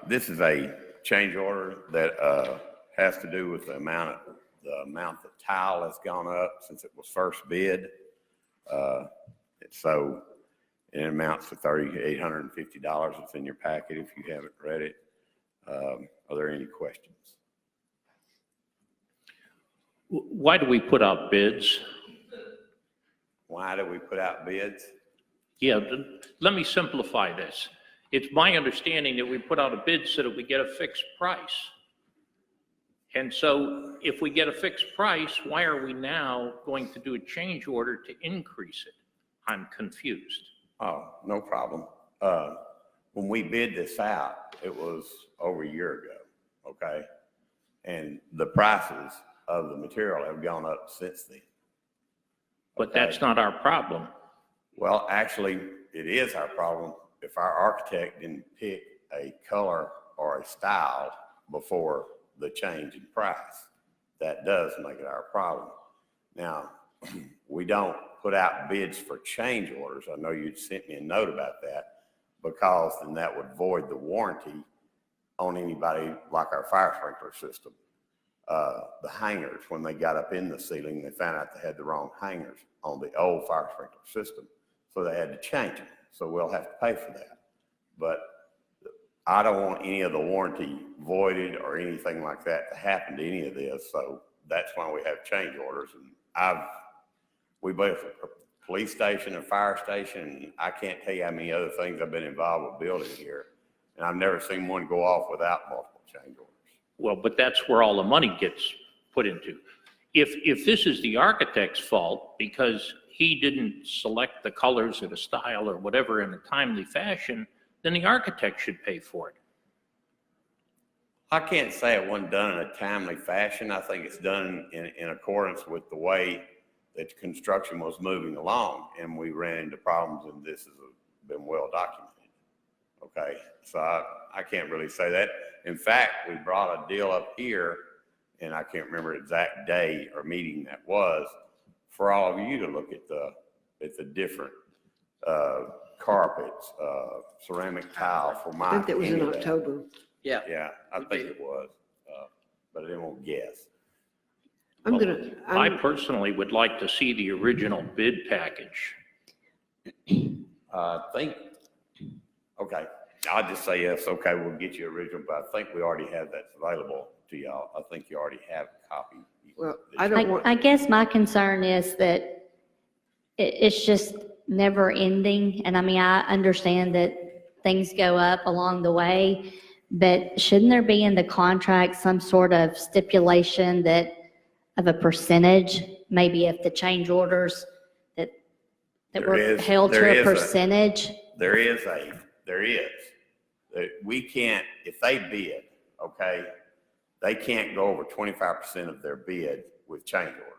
This is a change order that has to do with the amount that tile has gone up since it was first bid. So it amounts to $3,850. It's in your packet if you haven't read it. Are there any questions? Why do we put out bids? Why do we put out bids? Yeah, let me simplify this. It's my understanding that we put out a bid so that we get a fixed price. And so if we get a fixed price, why are we now going to do a change order to increase it? I'm confused. Oh, no problem. When we bid this out, it was over a year ago, okay? And the prices of the material have gone up since then. But that's not our problem. Well, actually, it is our problem if our architect didn't pick a color or a style before the change in price. That does make it our problem. Now, we don't put out bids for change orders. I know you sent me a note about that, because then that would void the warranty on anybody like our fire sprinkler system. The hangers, when they got up in the ceiling, they found out they had the wrong hangers on the old fire sprinkler system. So they had to change them. So we'll have to pay for that. But I don't want any of the warranty voided or anything like that to happen to any of this. So that's why we have change orders. And we built a police station, a fire station, and I can't tell you how many other things I've been involved with building here. And I've never seen one go off without multiple change orders. Well, but that's where all the money gets put into. If this is the architect's fault because he didn't select the colors or the style or whatever in a timely fashion, then the architect should pay for it. I can't say it wasn't done in a timely fashion. I think it's done in accordance with the way that construction was moving along, and we ran into problems, and this has been well documented. Okay, so I can't really say that. In fact, we brought a deal up here, and I can't remember the exact day or meeting that was, for all of you to look at the different carpets, ceramic tile for my. I think that was in October. Yeah, I think it was, but I won't guess. I personally would like to see the original bid package. Okay, I'll just say yes, okay, we'll get you original, but I think we already have that available to y'all. I think you already have a copy. Well, I guess my concern is that it's just never ending. And I mean, I understand that things go up along the way, but shouldn't there be in the contract some sort of stipulation that of a percentage, maybe if the change orders that were held to a percentage? There is. We can't, if they bid, okay, they can't go over 25% of their bid with change orders.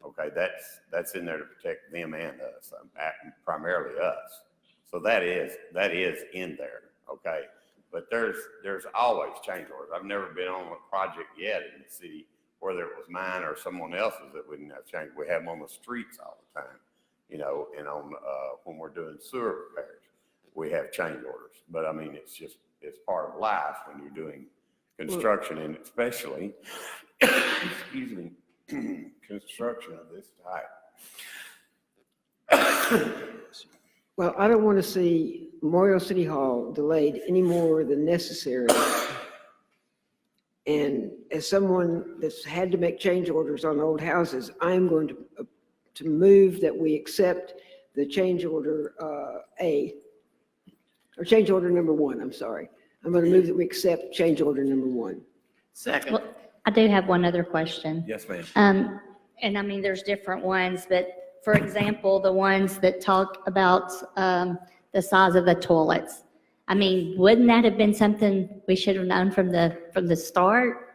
Okay, that's in there to protect them and us, primarily us. So that is in there, okay? But there's always change orders. I've never been on a project yet in the city, whether it was mine or someone else's, that we didn't have change. We have them on the streets all the time, you know, and on when we're doing sewer repairs, we have change orders. But I mean, it's part of life when you're doing construction, and especially, excuse me, construction of this type. Well, I don't want to see Memorial City Hall delayed any more than necessary. And as someone that's had to make change orders on old houses, I'm going to move that we accept the change order change order number 1, I'm sorry. I'm going to move that we accept change order number 1. Second. Well, I do have one other question. Yes, ma'am. And I mean, there's different ones, but for example, the ones that talk about the size of the toilets. I mean, wouldn't that have been something we should have known from the start,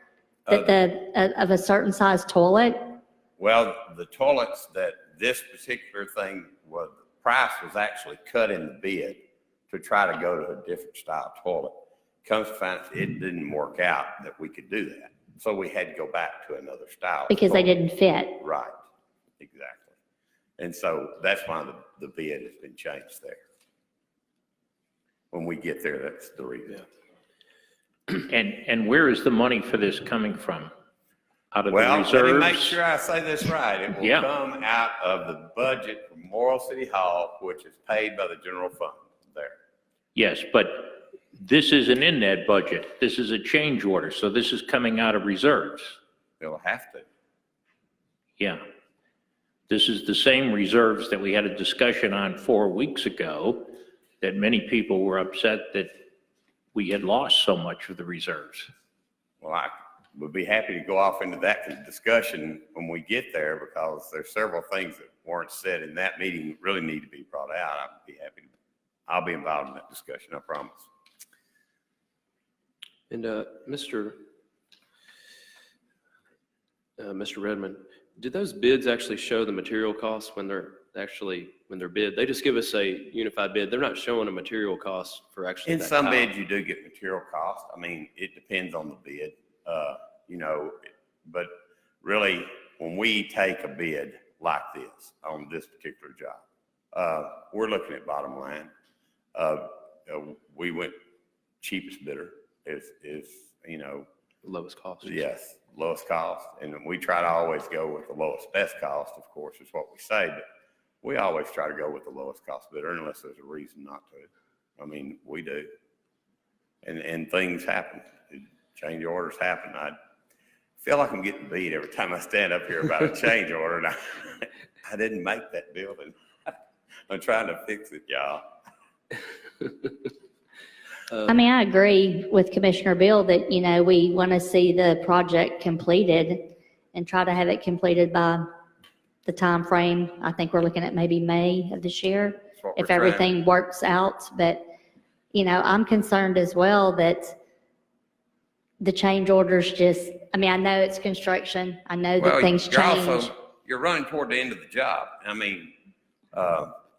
that of a certain size toilet? Well, the toilets that this particular thing was, the price was actually cut in the bid to try to go to a different style toilet. Comes to find out it didn't work out that we could do that. So we had to go back to another style. Because they didn't fit. Right, exactly. And so that's why the bid has been changed there. When we get there, that's the reason. And where is the money for this coming from? Out of the Well, let me make reserves? sure I say this right. It will Yeah. come out of the budget for Memorial City Hall, which is paid by the general fund there. Yes, but this isn't in that budget. This is a change order, so this is coming out of reserves. It'll have to. Yeah. This is the same reserves that we had a discussion on 4 weeks ago, that many people were upset that we had lost so much of the reserves. Well, I would be happy to go off into that discussion when we get there, because there's several things that weren't said in that meeting that really need to be brought out. I'd be happy to, I'll be involved in that discussion, I promise. And Mr. Redmond, did those bids actually show the material costs when they're bid? They just give us a unified bid. They're not showing a material cost for actually In that some tile. bids, you do get material cost. I mean, it depends on the bid, you know, but really, when we take a bid like this on this particular job, we're looking at bottom line. We went cheapest bidder is, you know, Lowest cost. yes, lowest cost. And we try to always go with the lowest best cost, of course, is what we say, but we always try to go with the lowest cost bidder unless there's a reason not to. I mean, we do. And things happen. Change orders happen. I feel like I'm getting beat every time I stand up here about a change order, and I didn't make that building. I'm trying to fix it, y'all. I mean, I agree with Commissioner Bill that, you know, we want to see the project completed and try to have it completed by the time frame. I think we're looking at maybe May of this year, That's what if we're trying. everything works out. But, you know, I'm concerned as well that the change orders just, I mean, I know it's construction. I know that things change. You're running toward the end of the job. I mean,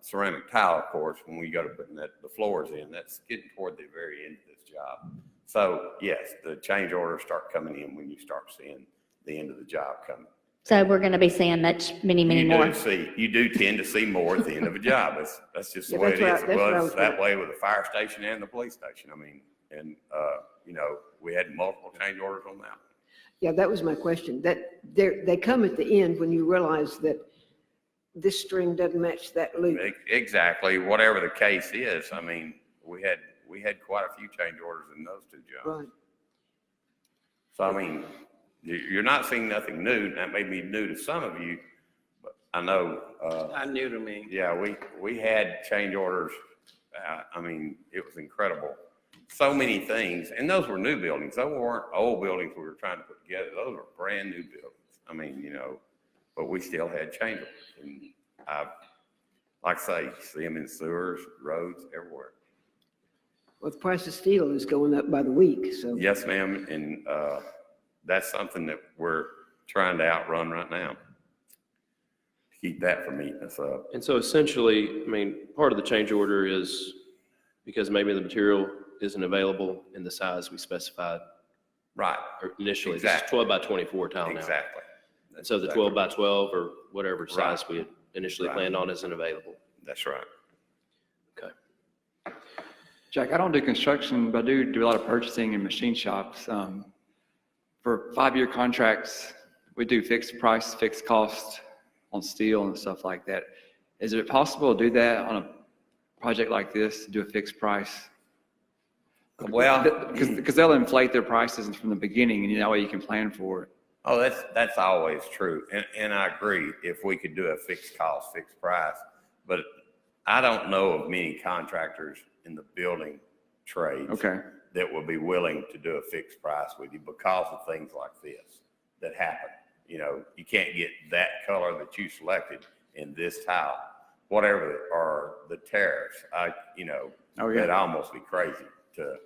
ceramic tile, of course, when we go to putting the floors in, that's getting toward the very end of this job. So yes, the change orders start coming in when you start seeing the end of the job coming. So we're going to be seeing many more. You do tend to see more at the end of a job. That's just the Yeah, way it that's is. right. It That's what I was was that gonna- way with the fire station and the police station. I mean, and, you know, we had multiple change orders on that. Yeah, that was my question. That they come at the end when you realize that this string doesn't match that loop. Exactly, whatever the case is. I mean, we had quite a few change orders in those two jobs. Right. So, I mean, you're not seeing nothing new. and That may be new to some of you, but I know, Not new to me. yeah, we had change orders. I mean, it was incredible. So many things, and those were new buildings. Those weren't old buildings we were trying to put together. Those were brand new buildings. I mean, you know, but we still had change orders. And like I say, you see them in sewers, roads, everywhere. Well, the price of steel is going up by the week, so. Yes, ma'am, and that's something that we're trying to outrun right now. Keep that from eating us up. And so essentially, I mean, part of the change order is because maybe the material isn't available in the size we specified Right, initially. This is Exactly. 12 by 24 tile now. exactly. And so the Exactly 12 by 12 or whatever size Right. we had initially Right. planned on isn't available. That's right. Okay. Jack, I don't do construction, but I do a lot of purchasing in machine shops. For 5-year contracts, we do fixed price, fixed cost on steel and stuff like that. Is it possible to do that on a project like this, do a fixed price? Well, Because they'll inflate their prices from the beginning, and that way you can plan for it. oh, that's always true. And I agree, if we could do a fixed cost, fixed price. But I don't know of many contractors in the building trades Okay. that would be willing to do a fixed price with you because of things like this that happen. You know, you can't get that color that you selected in this tile, whatever are the tariffs. Oh, yeah. That'd almost be crazy to,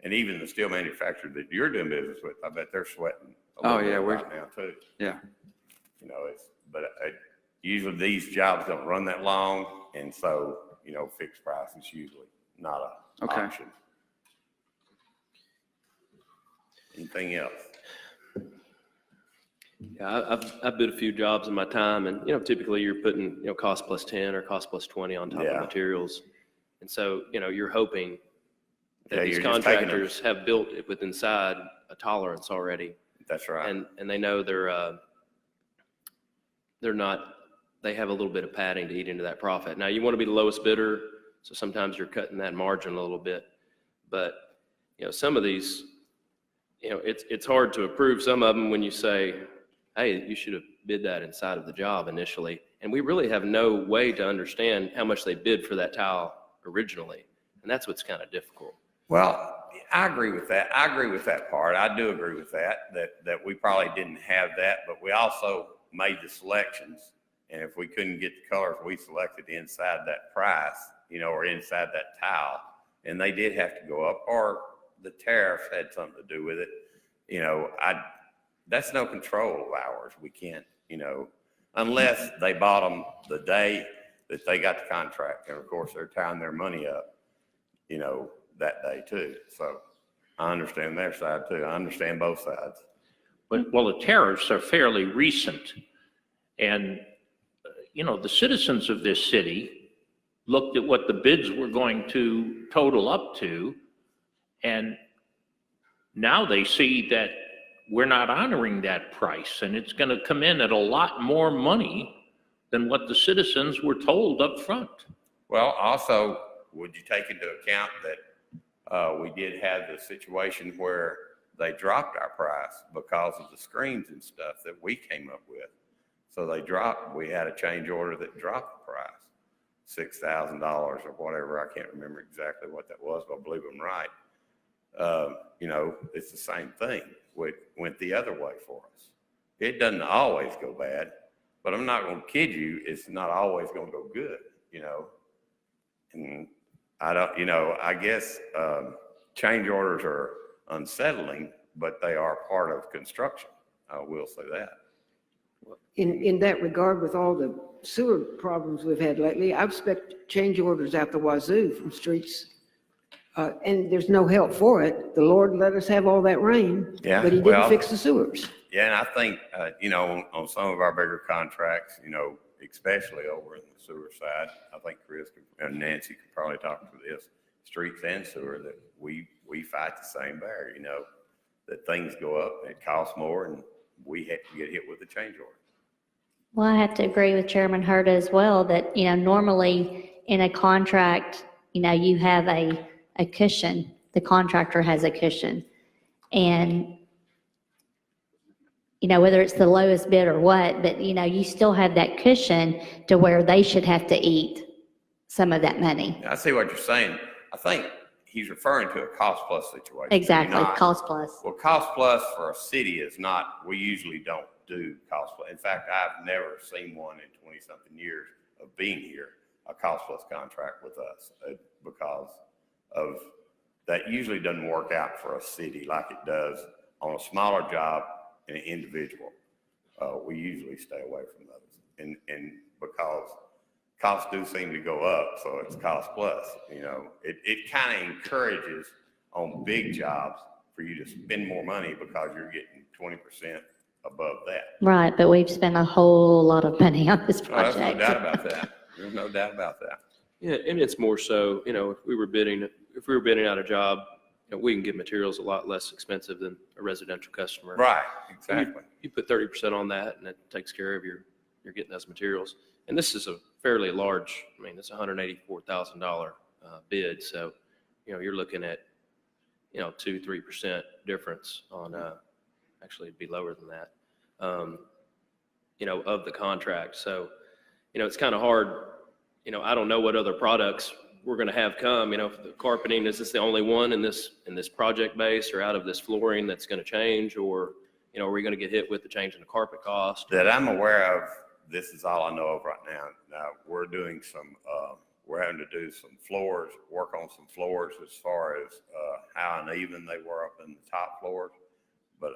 and even the steel manufacturer that you're doing business with, I bet they're sweating a Oh, little yeah, bit we're- right now too. Yeah. You know, but usually these jobs don't run that long, and so, you know, fixed price is usually not an Okay. option. Anything else? Yeah, I've bid a few jobs in my time, and, you know, typically you're putting, you know, cost plus 10 or cost plus 20 on top Yeah. of materials. And so, you know, you're hoping Yeah, that these you're just taking contractors have built it with inside a tolerance already. That's right. And they know they're not, they have a little bit of padding to eat into that profit. Now, you want to be the lowest bidder, so sometimes you're cutting that margin a little bit. But, some of these, it's hard to approve some of them when you say, hey, you should have bid that inside of the job initially. And we really have no way to understand how much they bid for that tile originally. And that's what's kind of difficult. Well, I agree with that. I agree with that part. I do agree with that we probably didn't have that, but we also made the selections. And if we couldn't get the colors we selected inside that price, or inside that tile, and they did have to go up, or the tariffs had something to do with it, that's no control of ours. We can't, unless they bought them the day that they got the contract. And of course, they're tying their money up, that day too. So I understand their side too. I understand both sides. Well, the tariffs are fairly recent. And, the citizens of this city looked at what the bids were going to total up to, and now they see that we're not honoring that price, and it's going to come in at a lot more money than what the citizens were told up front. Well, also, would you take into account that we did have the situation where they dropped our price because of the screens and stuff that we came up with? So we had a change order that dropped the price, $6,000 or whatever. I can't remember exactly what that was, but I believe I'm right. It's the same thing. It went the other way for us. It doesn't always go bad, but I'm not going to kid you. It's not always going to go good, and I guess change orders are unsettling, but they are part of construction. I will say that. In that regard, with all the sewer problems we've had lately, I've expect change orders out the wazoo from streets. And there's no help for it. The Lord let us have all that rain, Yeah, but he didn't fix the sewers. Yeah, and I think, on some of our bigger contracts, especially over in the sewer side, I think Chris and Nancy could probably talk to this, streets and sewer, that we fight the same bear, that things go up and it costs more and we have to get hit with a change order. Well, I have to agree with Chairman Hurd as well that, normally in a contract, you have a cushion. The contractor has a cushion. And, whether it's the lowest bid or what, but, you still have that cushion to where they should have to eat some of that money. I see what you're saying. I think he's referring to a cost plus situation. Exactly, Not. cost plus. Well, cost plus for a city is not, we usually don't do cost plus. In fact, I've never seen one in 20-something years of being here, a cost plus contract with us, because of that usually doesn't work out for a city like it does on a smaller job and an individual. We usually stay away from those. And because costs do seem to go up, so it's cost plus, it kind of encourages on big jobs for you to spend more money because you're getting 20% above that. Right, but we've spent a whole lot of money on this Oh, there's project. no doubt about that. There's no doubt about that. Yeah, and it's more so, if we were bidding out a job, we can get materials a lot less expensive than a residential customer. Right, exactly. You put 30% on that and it takes care of you're getting those materials. And this is a fairly large, it's a $184,000 bid. So, you're looking at, 2-3% difference on, actually it'd be lower than that, of the contract. So, it's kind of hard. I don't know what other products we're going to have come. The carpeting, is this the only one in this project base, or out of this flooring that's going to change, or are we going to get hit with the change in the carpet cost? That I'm aware of, this is all I know of right now. Now, we're doing we're having to do some floors, work on some floors as far as how uneven they were up in the top floors. But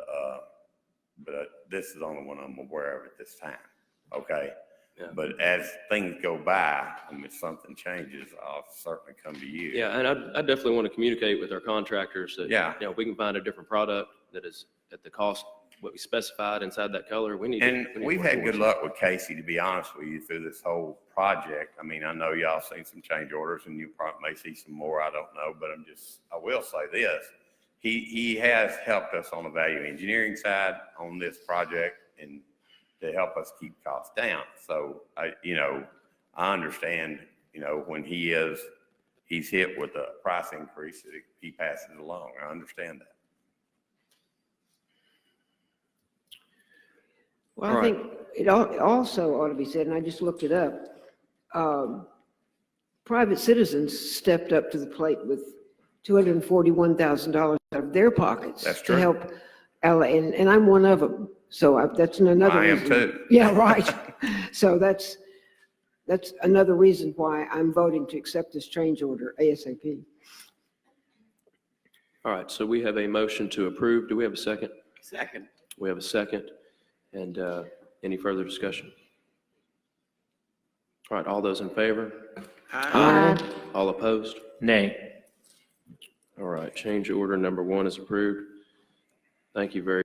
this is the only one I'm aware of at this time. Okay. Yeah. But as things go by, and if something changes, I'll certainly come to you. Yeah, and I definitely want to communicate with our contractors that, Yeah. we can find a different product that is at the cost what we specified inside that color, we need to. And we need to we've work had good towards it. luck with Casey, to be honest with you, through this whole project. I mean, I know y'all seen some change orders and you probably may see some more, I don't know, but I will say this. He has helped us on the value engineering side on this project and to help us keep costs down. So I understand, when he's hit with a price increase, that he passes it along. I understand that. Well, All I right. think it also ought to be said, and I just looked it up. Private citizens stepped up to the plate with $241,000 out of their pockets. That's To true. help, and I'm one of them. So that's another I am reason. too. Yeah, right. So that's another reason why I'm voting to accept this change order ASAP. All right, so we have a motion to approve. Do we have a second? Second. We have a second. And any further discussion? All right, all those in favor? Aye. All opposed? Nay. All right, change order number 1 is approved. Thank you very